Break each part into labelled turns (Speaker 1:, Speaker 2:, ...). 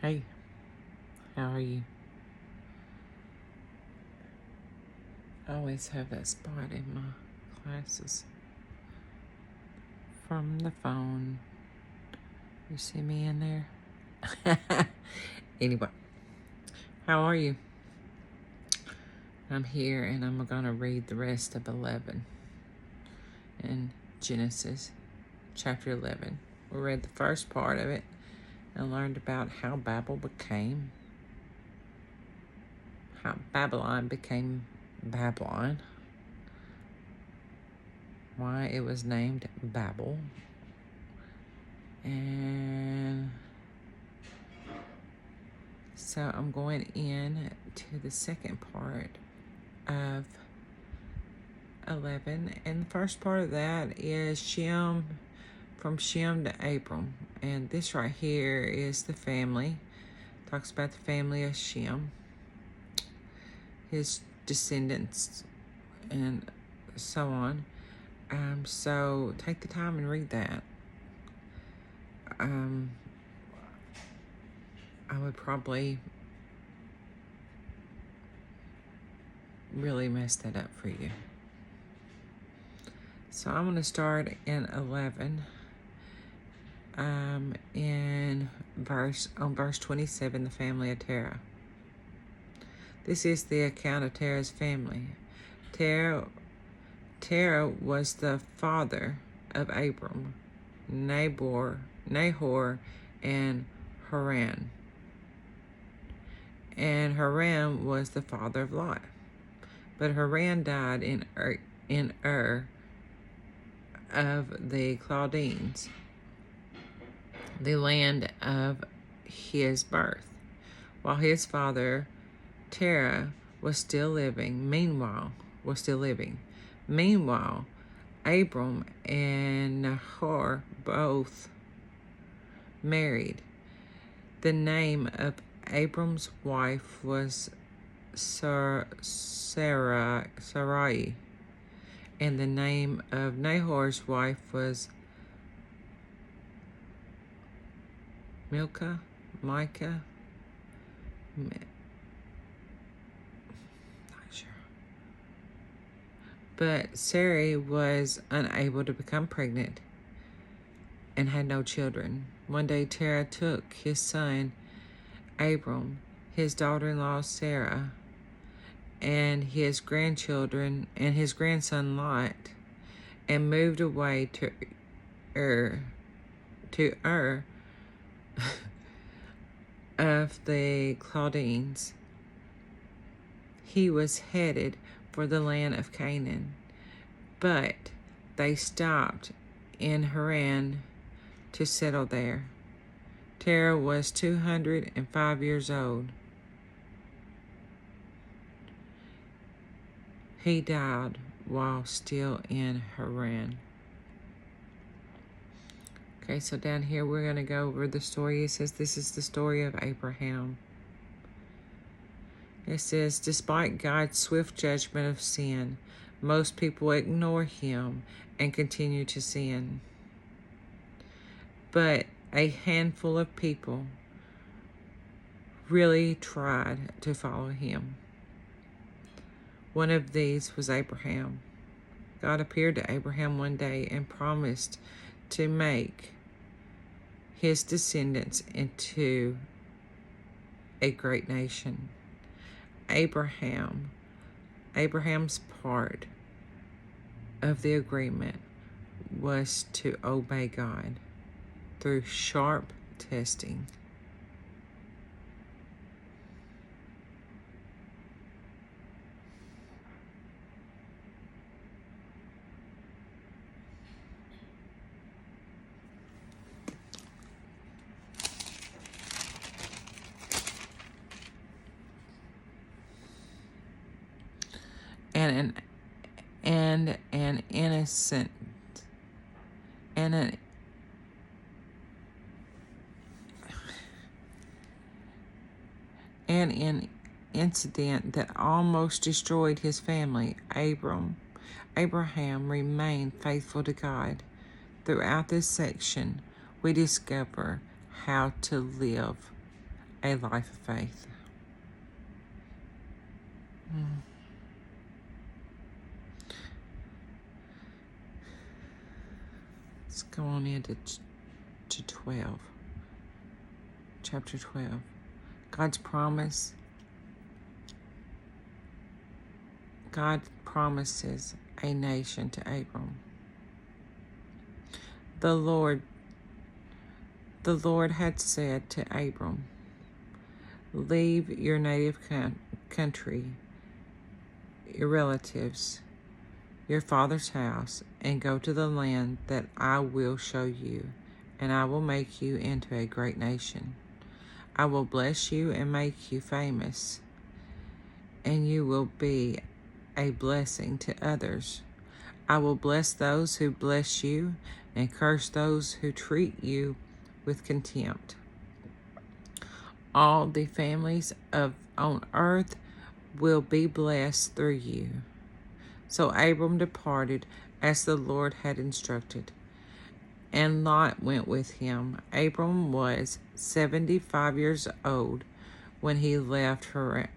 Speaker 1: Hey, how are you? I always have that spot in my classes from the phone. You see me in there? Anyway, how are you? I'm here and I'm going to read the rest of 11 in Genesis chapter 11. We read the first part of it and learned about how Babylon became Babylon, why it was named Babel, and so I'm going in to the second part of 11, and the first part of that is Shem, from Shem to Abram, and this right here is the family. Talks about the family of Shem, his descendants, and so on. So take the time and read that. I would probably really mess that up for you. So I'm going to start in 11, in verse 27, the family of Terah. This is the account of Terah's family. Terah was the father of Abram, Nahor, and Haran. And Haran was the father of Lot. But Haran died in Ur of the Chaldeans, the land of his birth, while his father Terah was still living. Meanwhile, Abram and Nahor both married. The name of Abram's wife was Sarai, and the name of Nahor's wife was Micah. Not sure. But Sarai was unable to become pregnant and had no children. One day Terah took his son Abram, his daughter-in-law Sarah, and his grandchildren and his grandson Lot, and moved away to Ur of the Chaldeans. He was headed for the land of Canaan, but they stopped in Haran to settle there. Terah was 205 years old. He died while still in Haran. Okay, so down here we're going to go over the story. It says this is the story of Abraham. It says, despite God's swift judgment of sin, most people ignore him and continue to sin. But a handful of people really tried to follow him. One of these was Abraham. God appeared to Abraham one day and promised to make his descendants into a great nation. Abraham's part of the agreement was to obey God through sharp testing. And an innocent and an incident that almost destroyed his family, Abraham remained faithful to God. Throughout this section, we discover how to live a life of faith. Let's go on into to 12. Chapter 12. God's promise. God promises a nation to Abram. The Lord had said to Abram, "Leave your native country, your relatives, your father's house, and go to the land that I will show you, and I will make you into a great nation. I will bless you and make you famous, and you will be a blessing to others. I will bless those who bless you and curse those who treat you with contempt. All the families on earth will be blessed through you." So Abram departed as the Lord had instructed, and Lot went with him. Abram was 75 years old when he left Haran.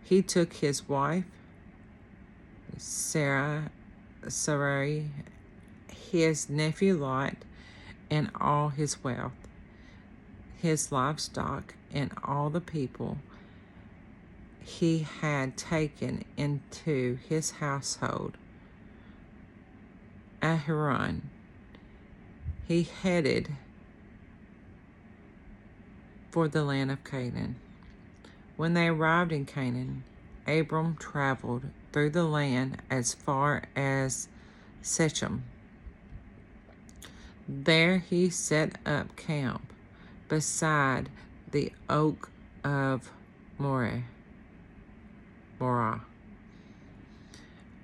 Speaker 1: He took his wife, Sarai, his nephew Lot, and all his wealth, his livestock, and all the people he had taken into his household. At Haran, he headed for the land of Canaan. When they arrived in Canaan, Abram traveled through the land as far as Shechem. There he set up camp beside the oak of Moreh.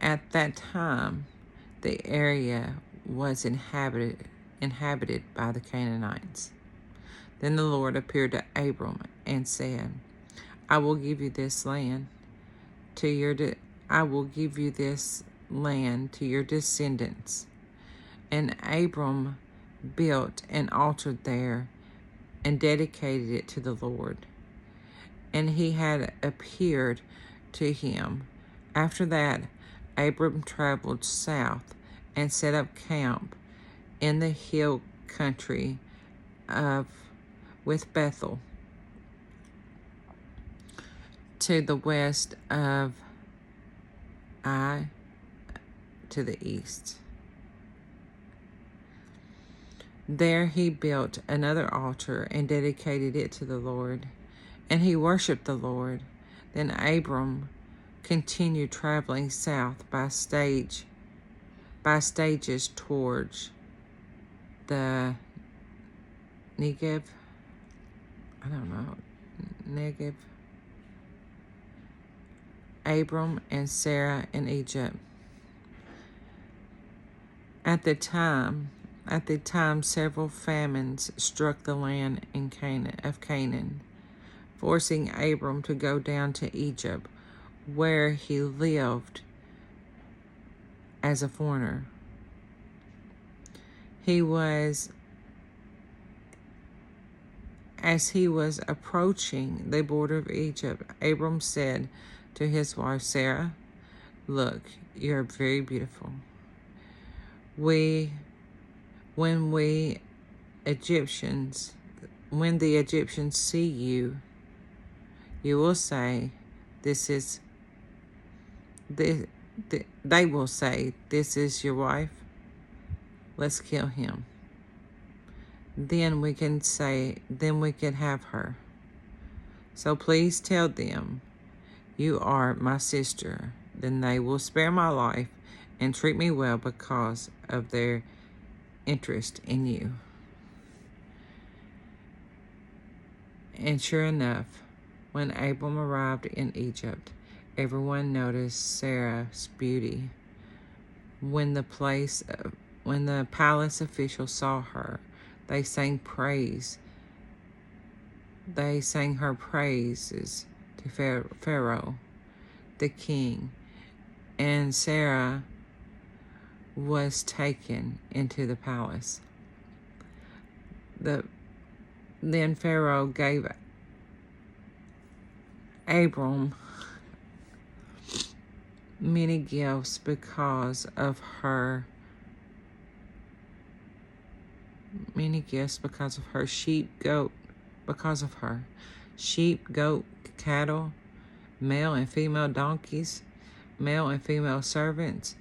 Speaker 1: At that time, the area was inhabited by the Canaanites. Then the Lord appeared to Abram and said, I will give you this land to your descendants. And Abram built an altar there and dedicated it to the Lord. And he had appeared to him. After that, Abram traveled south and set up camp in the hill country with Bethel to the west of Ai to the east. There he built another altar and dedicated it to the Lord, and he worshipped the Lord. Then Abram continued traveling south by stages towards the Negev. Abram and Sarah in Egypt. At the time, several famines struck the land of Canaan, forcing Abram to go down to Egypt, where he lived as a foreigner. As he was approaching the border of Egypt, Abram said to his wife Sarah, "Look, you are very beautiful. When the Egyptians see you, you will say, they will say, 'This is your wife. Let's kill him. Then we can have her. So please tell them you are my sister. Then they will spare my life and treat me well because of their interest in you.'" And sure enough, when Abram arrived in Egypt, everyone noticed Sarah's beauty. When the palace officials saw her, they sang her praises to Pharaoh, the king, and Sarah was taken into the palace. Then Pharaoh gave Abram many gifts because of her sheep, goat, cattle, male and female donkeys, male and female servants,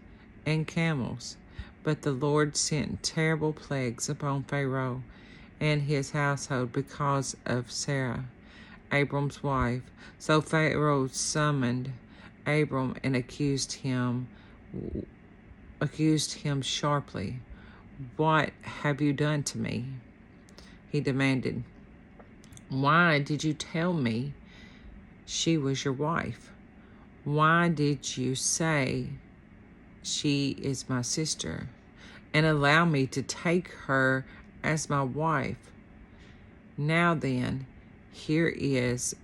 Speaker 1: and camels. But the Lord sent terrible plagues upon Pharaoh and his household because of Sarah, Abram's wife. So Pharaoh summoned Abram and accused him sharply. "What have you done to me?" he demanded. "Why did you tell me she was your wife? Why did you say she is my sister and allow me to take her as my wife? Now then, here is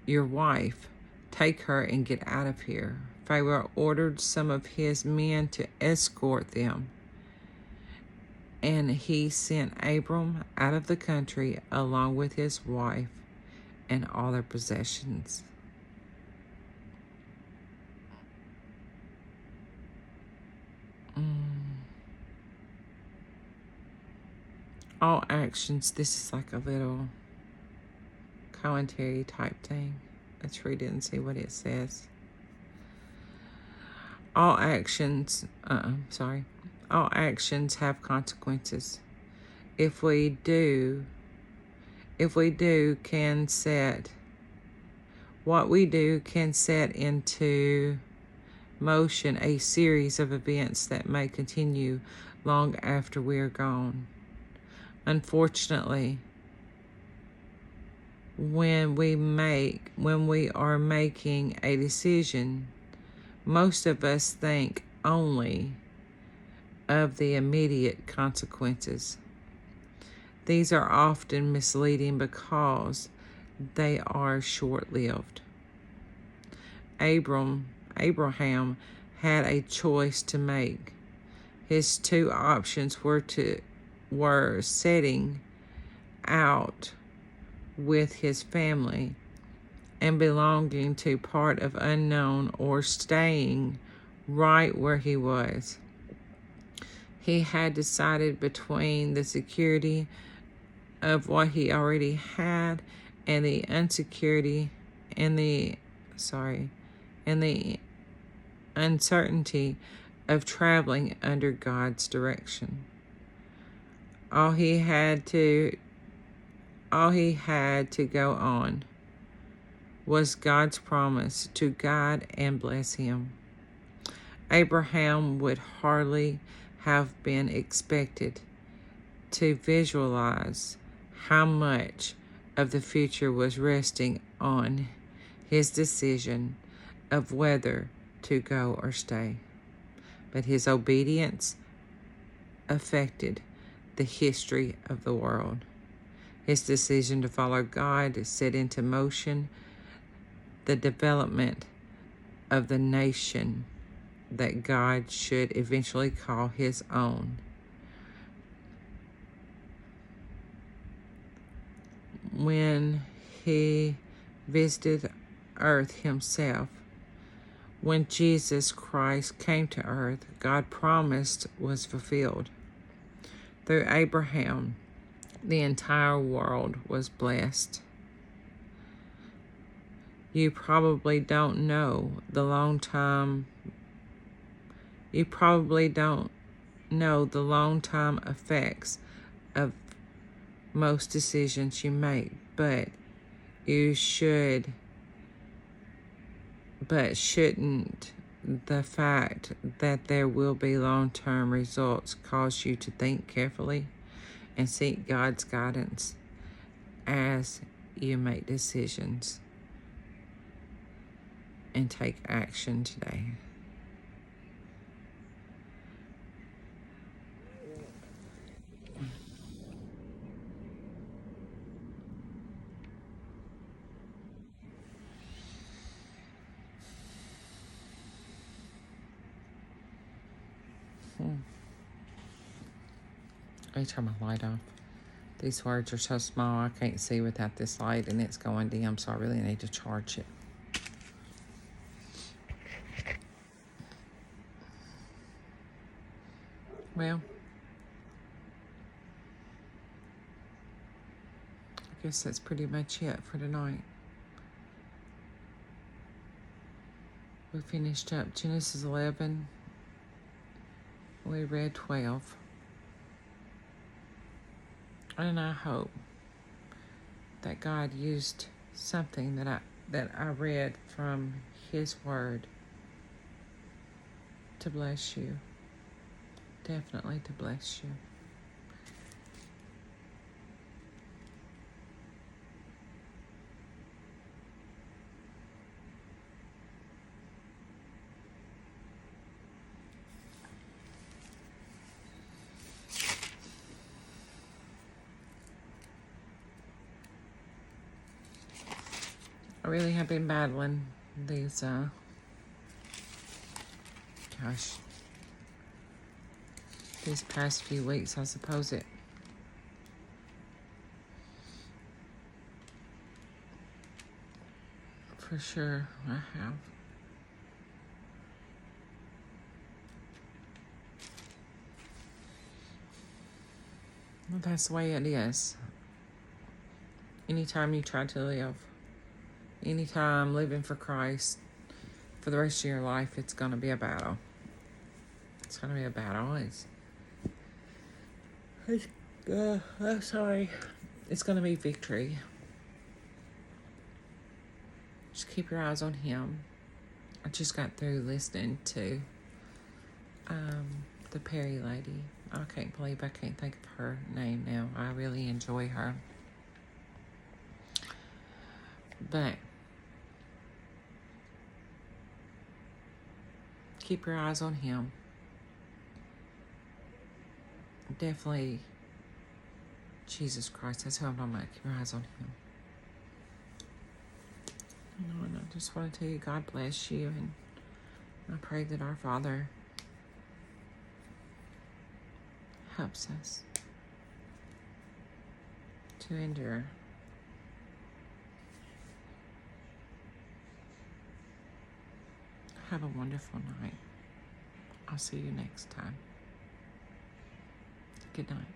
Speaker 1: your wife. Take her and get out of here." Pharaoh ordered some of his men to escort them, and he sent Abram out of the country along with his wife and all their possessions. All actions, this is like a little commentary type thing. Let's read it and see what it says. All actions have consequences. If we do, what we do can set into motion a series of events that may continue long after we are gone. Unfortunately, when we are making a decision, most of us think only of the immediate consequences. These are often misleading because they are short-lived. Abram had a choice to make. His two options were setting out with his family and belonging to part of unknown, or staying right where he was. He had decided between the security of what he already had and the uncertainty of traveling under God's direction. All he had to go on was God's promise to guide and bless him. Abraham would hardly have been expected to visualize how much of the future was resting on his decision of whether to go or stay. But his obedience affected the history of the world. His decision to follow God set into motion the development of the nation that God should eventually call his own. When he visited earth himself, when Jesus Christ came to earth, God promised was fulfilled. Through Abraham, the entire world was blessed. You probably don't know the long-term effects of most decisions you make, but shouldn't the fact that there will be long-term results cause you to think carefully and seek God's guidance as you make decisions and take action today? Let me turn my light off. These words are so small I can't see without this light, and it's going dim, so I really need to charge it. Well, I guess that's pretty much it for tonight. We finished up Genesis 11. We read 12. And I hope that God used something that I read from His Word to bless you. Definitely to bless you. I really have been battling these, these past few weeks. I suppose it for sure I have. Well, that's the way it is. Anytime you try to live, anytime living for Christ for the rest of your life, it's going to be a battle. It's going to be a battle. It's going to be victory. Just keep your eyes on Him. I just got through listening to the Perry lady. I can't believe I can't think of her name now. I really enjoy her. But keep your eyes on Him. Definitely Jesus Christ. That's who I'm talking about. Keep your eyes on Him. And I just want to tell you, God bless you, and I pray that our Father helps us to endure. Have a wonderful night. I'll see you next time. Good night.